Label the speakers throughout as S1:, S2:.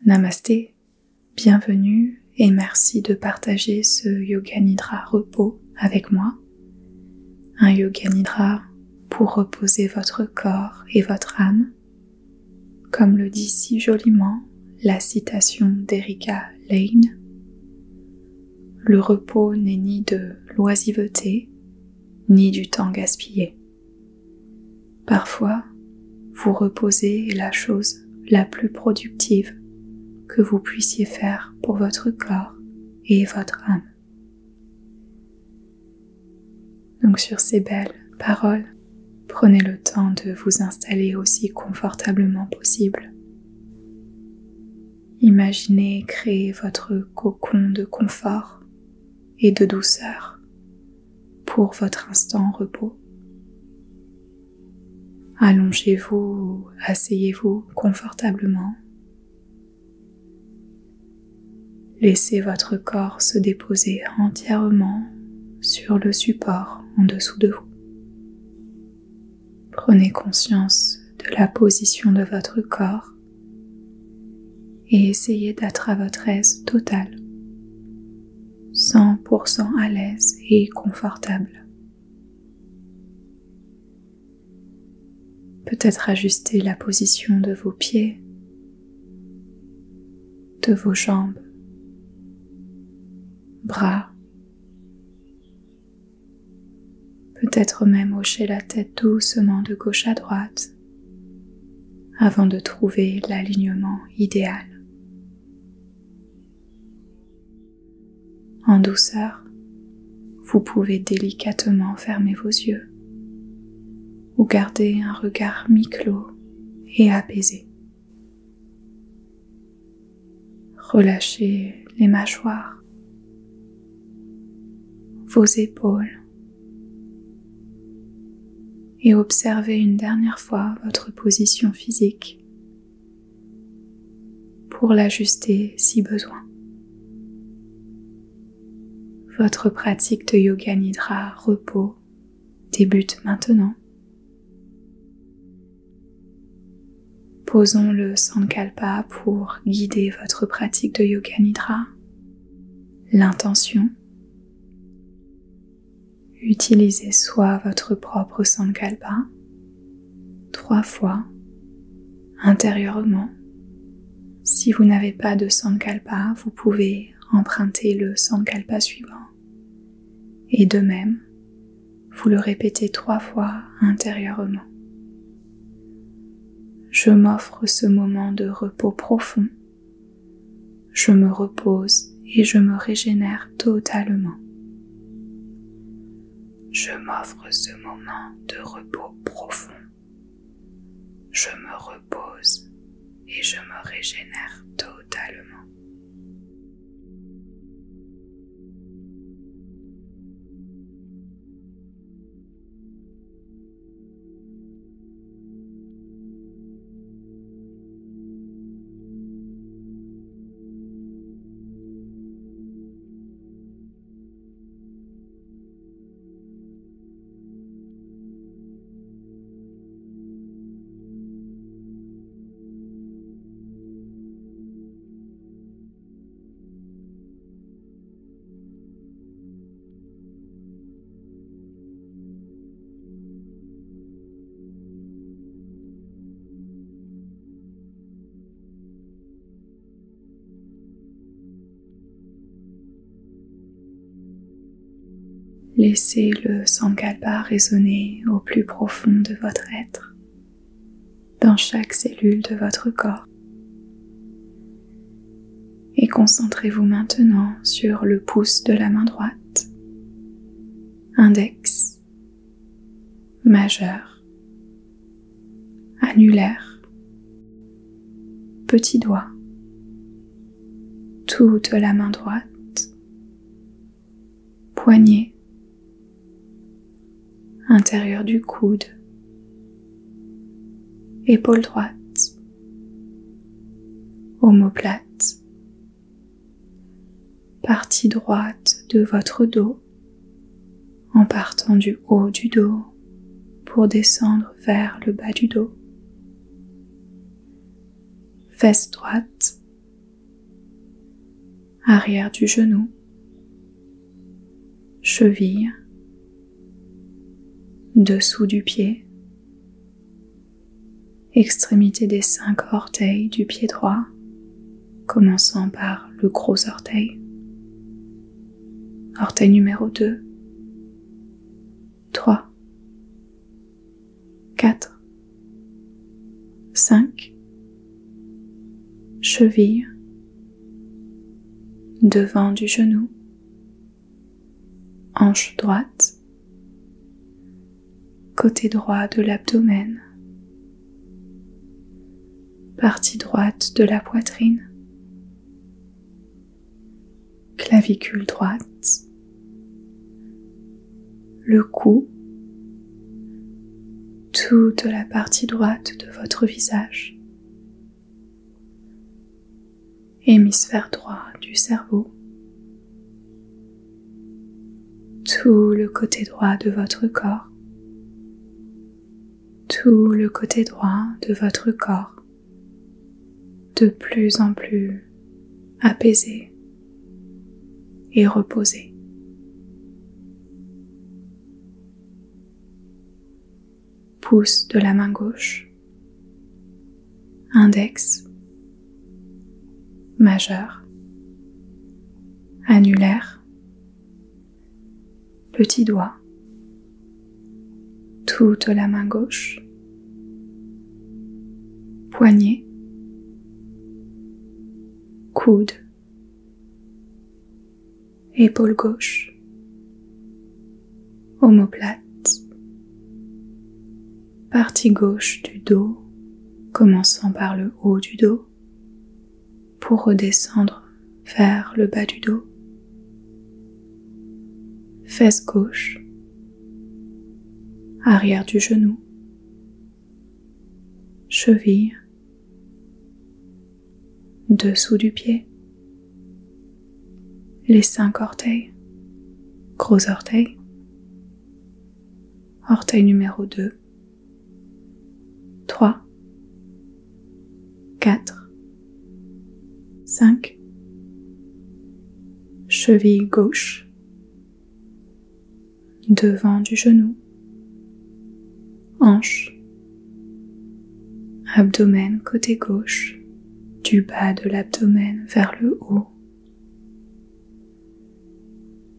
S1: Namasté, bienvenue et merci de partager ce Yoga Nidra repos avec moi. Un Yoga Nidra pour reposer votre corps et votre âme, comme le dit si joliment la citation d'Erika Lane. Le repos n'est ni de l'oisiveté, ni du temps gaspillé. Parfois, vous reposer est la chose la plus productive que vous puissiez faire pour votre corps et votre âme. Donc sur ces belles paroles, prenez le temps de vous installer aussi confortablement possible. Imaginez créer votre cocon de confort et de douceur pour votre instant repos. Allongez-vous ou asseyez-vous confortablement. Laissez votre corps se déposer entièrement sur le support en dessous de vous. Prenez conscience de la position de votre corps et essayez d'être à votre aise totale, 100% à l'aise et confortable. Peut-être ajuster la position de vos pieds, de vos jambes, bras. Peut-être même hocher la tête doucement de gauche à droite avant de trouver l'alignement idéal. En douceur, vous pouvez délicatement fermer vos yeux ou garder un regard mi-clos et apaisé. Relâchez les mâchoires, vos épaules et observez une dernière fois votre position physique pour l'ajuster si besoin. Votre pratique de Yoga Nidra repos débute maintenant. Posons le Sankalpa pour guider votre pratique de Yoga Nidra. L'intention. Utilisez soit votre propre Sankalpa 3 fois intérieurement. Si vous n'avez pas de Sankalpa, vous pouvez emprunter le Sankalpa suivant. Et de même, vous le répétez 3 fois intérieurement. Je m'offre ce moment de repos profond. Je me repose et je me régénère totalement. Je m'offre ce moment de repos profond. Je me repose et je me régénère totalement. Laissez le Sankalpa résonner au plus profond de votre être, dans chaque cellule de votre corps. Et concentrez-vous maintenant sur le pouce de la main droite, index, majeur, annulaire, petit doigt, toute la main droite, poignet, intérieur du coude, épaule droite, omoplate, partie droite de votre dos, en partant du haut du dos pour descendre vers le bas du dos, fesse droite, arrière du genou, cheville, dessous du pied, extrémité des 5 orteils du pied droit, commençant par le gros orteil, orteil numéro 2, 3, 4, 5, cheville, devant du genou, hanche droite, côté droit de l'abdomen, partie droite de la poitrine, clavicule droite, le cou, toute la partie droite de votre visage, hémisphère droit du cerveau, tout le côté droit de votre corps, tout le côté droit de votre corps, de plus en plus apaisé et reposé. Pouce de la main gauche, index, majeur, annulaire, petit doigt, toute la main gauche, poignet, coude, épaule gauche, omoplate, partie gauche du dos, commençant par le haut du dos, pour redescendre vers le bas du dos, fesse gauche, arrière du genou, cheville, dessous du pied, les 5 orteils, gros orteil, orteil numéro 2, 3, 4, 5, cheville gauche, devant du genou, hanche, abdomen côté gauche, du bas de l'abdomen vers le haut,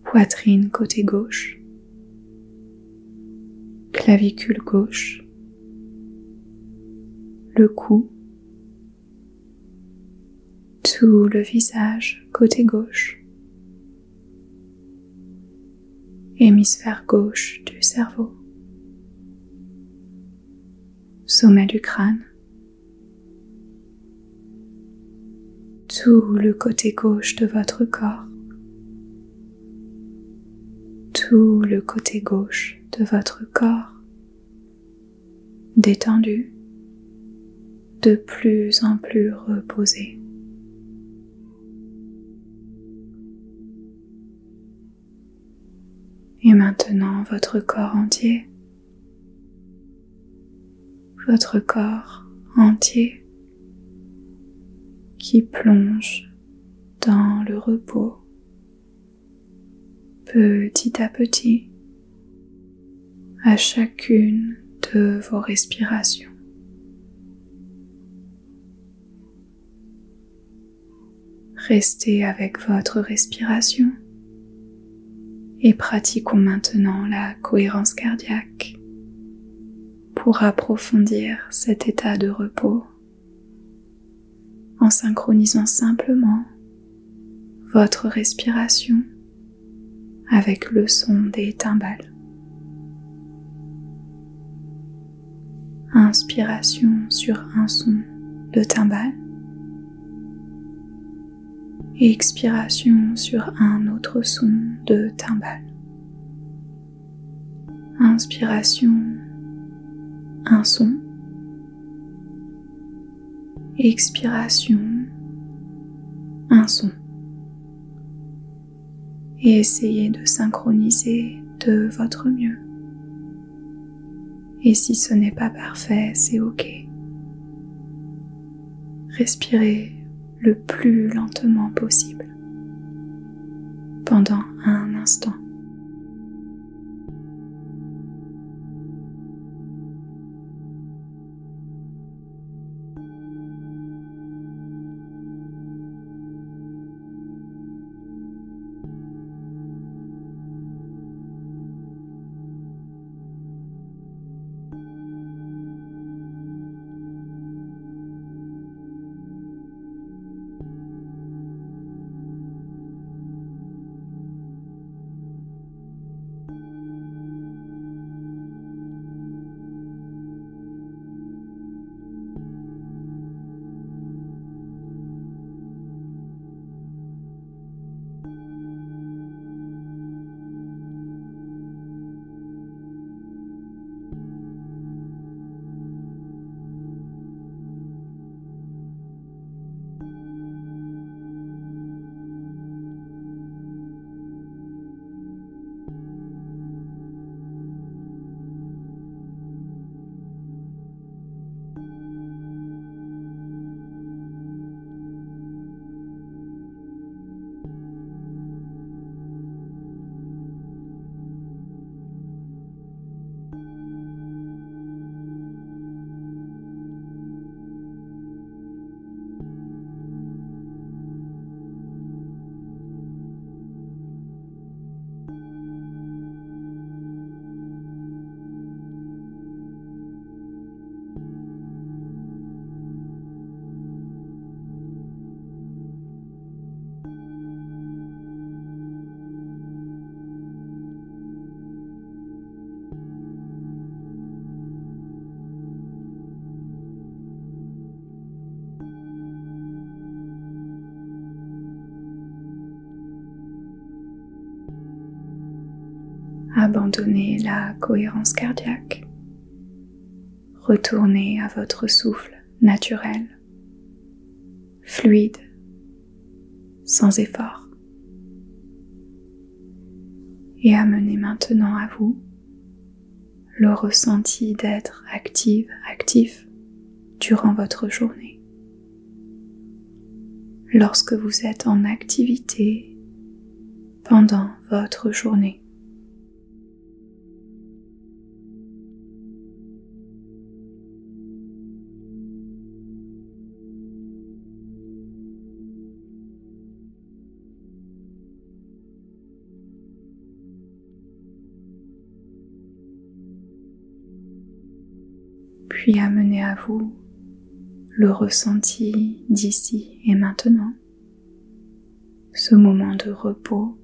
S1: poitrine côté gauche, clavicule gauche, le cou, tout le visage côté gauche, hémisphère gauche du cerveau, sommet du crâne, tout le côté gauche de votre corps, tout le côté gauche de votre corps, détendu, de plus en plus reposé. Et maintenant votre corps entier, votre corps entier qui plonge dans le repos petit à petit à chacune de vos respirations. Restez avec votre respiration et pratiquons maintenant la cohérence cardiaque pour approfondir cet état de repos en synchronisant simplement votre respiration avec le son des timbales. Inspiration sur un son de timbale. Et expiration sur un autre son de timbale. Inspiration, un son. Expiration, un son. Et essayez de synchroniser de votre mieux. Et si ce n'est pas parfait, c'est ok. Respirez le plus lentement possible. pendant un instant. Abandonnez la cohérence cardiaque. Retournez à votre souffle naturel, fluide, sans effort. Et amenez maintenant à vous le ressenti d'être actif durant votre journée. Lorsque vous êtes en activité pendant votre journée. Puis amenez à vous le ressenti d'ici et maintenant, ce moment de repos,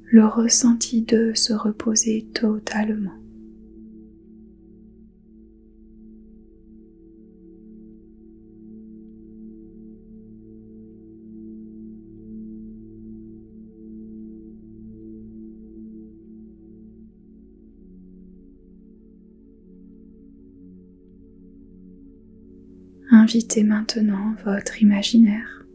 S1: le ressenti de se reposer totalement. Invitez maintenant votre imaginaire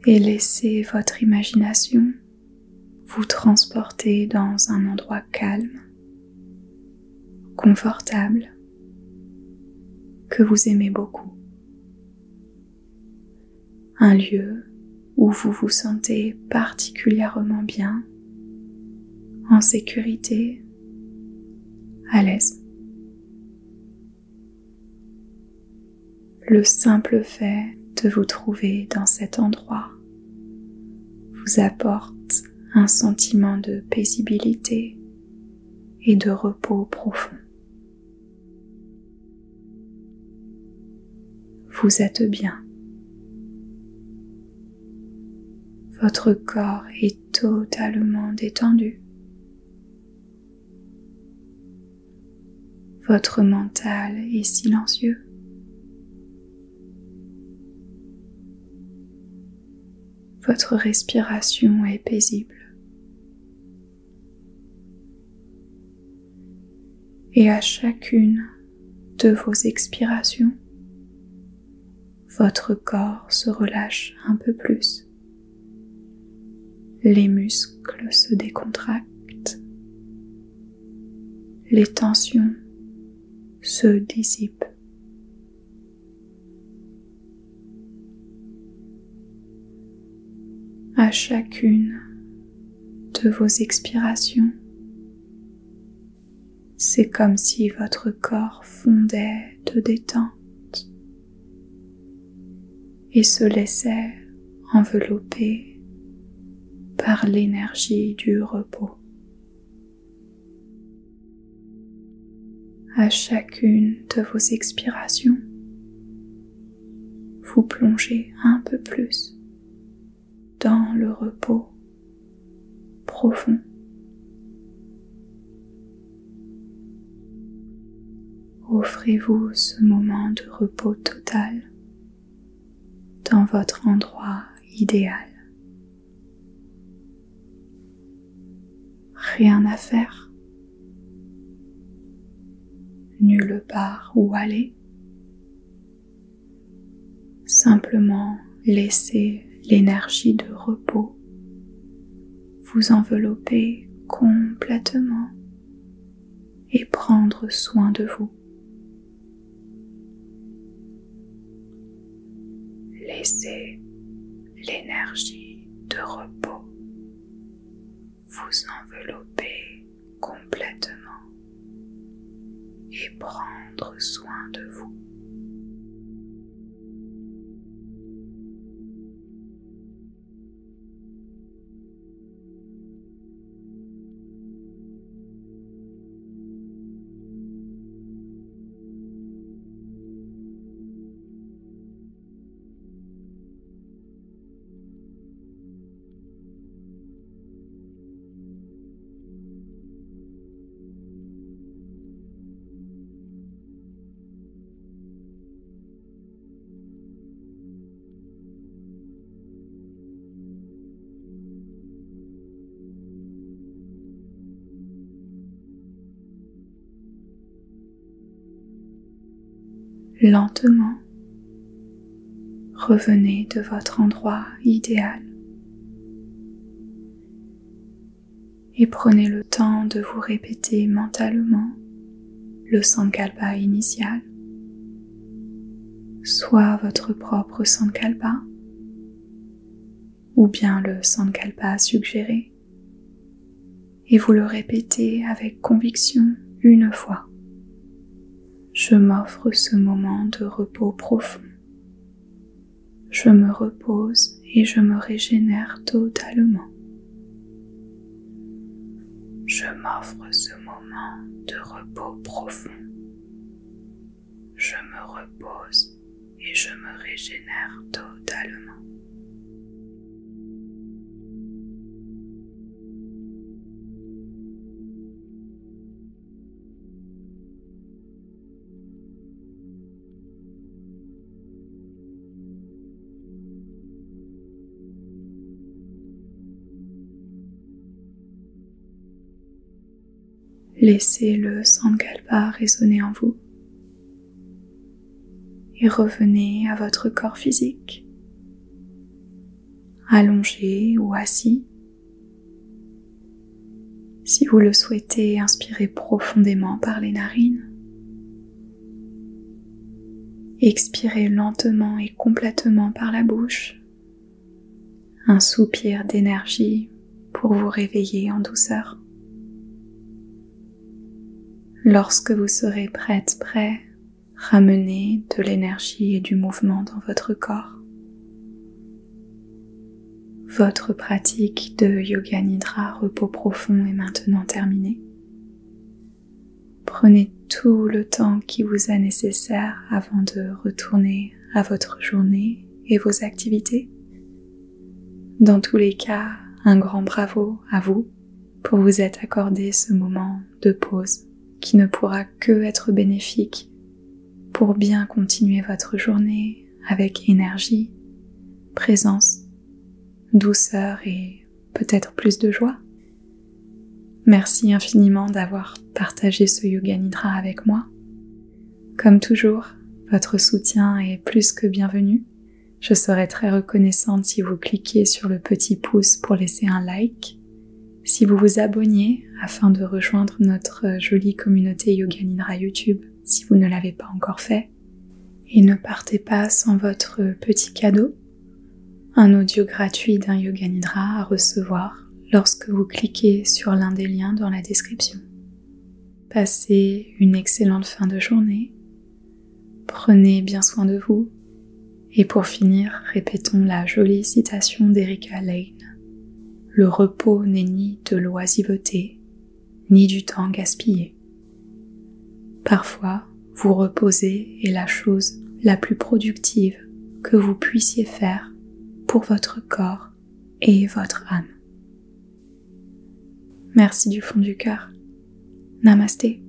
S1: et laissez votre imagination vous transporter dans un endroit calme, confortable, que vous aimez beaucoup. Un lieu où vous vous sentez particulièrement bien, en sécurité, à l'aise. Le simple fait de vous trouver dans cet endroit vous apporte un sentiment de paisibilité et de repos profond. Vous êtes bien. Votre corps est totalement détendu. Votre mental est silencieux. Votre respiration est paisible. Et à chacune de vos expirations, votre corps se relâche un peu plus. Les muscles se décontractent. Les tensions se dissipent. chacune de vos expirations, c'est comme si votre corps fondait de détente et se laissait envelopper par l'énergie du repos. À chacune de vos expirations, vous plongez un peu plus dans le repos profond. Offrez-vous ce moment de repos total dans votre endroit idéal. Rien à faire, nulle part où aller. Simplement laissez l'énergie de repos vous envelopper complètement et prendre soin de vous. Laissez l'énergie de repos vous envelopper complètement et prendre soin de vous. Lentement, revenez de votre endroit idéal et prenez le temps de vous répéter mentalement le Sankalpa initial, soit votre propre Sankalpa ou bien le Sankalpa suggéré, et vous le répétez avec conviction une fois. Je m'offre ce moment de repos profond. Je me repose et je me régénère totalement. Je m'offre ce moment de repos profond. Je me repose et je me régénère totalement. Laissez le Sankalpa résonner en vous et revenez à votre corps physique, allongé ou assis. Si vous le souhaitez, inspirez profondément par les narines. Expirez lentement et complètement par la bouche. Un soupir d'énergie pour vous réveiller en douceur. Lorsque vous serez prêt, ramenez de l'énergie et du mouvement dans votre corps. Votre pratique de Yoga Nidra repos profond est maintenant terminée. Prenez tout le temps qui vous est nécessaire avant de retourner à votre journée et vos activités. Dans tous les cas, un grand bravo à vous pour vous être accordé ce moment de pause qui ne pourra que être bénéfique pour bien continuer votre journée avec énergie, présence, douceur et peut-être plus de joie. Merci infiniment d'avoir partagé ce Yoga Nidra avec moi. Comme toujours, votre soutien est plus que bienvenu. Je serai très reconnaissante si vous cliquez sur le petit pouce pour laisser un like, si vous vous abonniez afin de rejoindre notre jolie communauté Yoga Nidra YouTube si vous ne l'avez pas encore fait. Et ne partez pas sans votre petit cadeau. un audio gratuit d'un Yoga Nidra à recevoir lorsque vous cliquez sur l'un des liens dans la description. Passez une excellente fin de journée, prenez bien soin de vous, et pour finir, répétons la jolie citation d'Erika Lane. Le repos n'est ni de l'oisiveté, ni du temps gaspillé. Parfois, vous reposer est la chose la plus productive que vous puissiez faire pour votre corps et votre âme. Merci du fond du cœur. Namasté.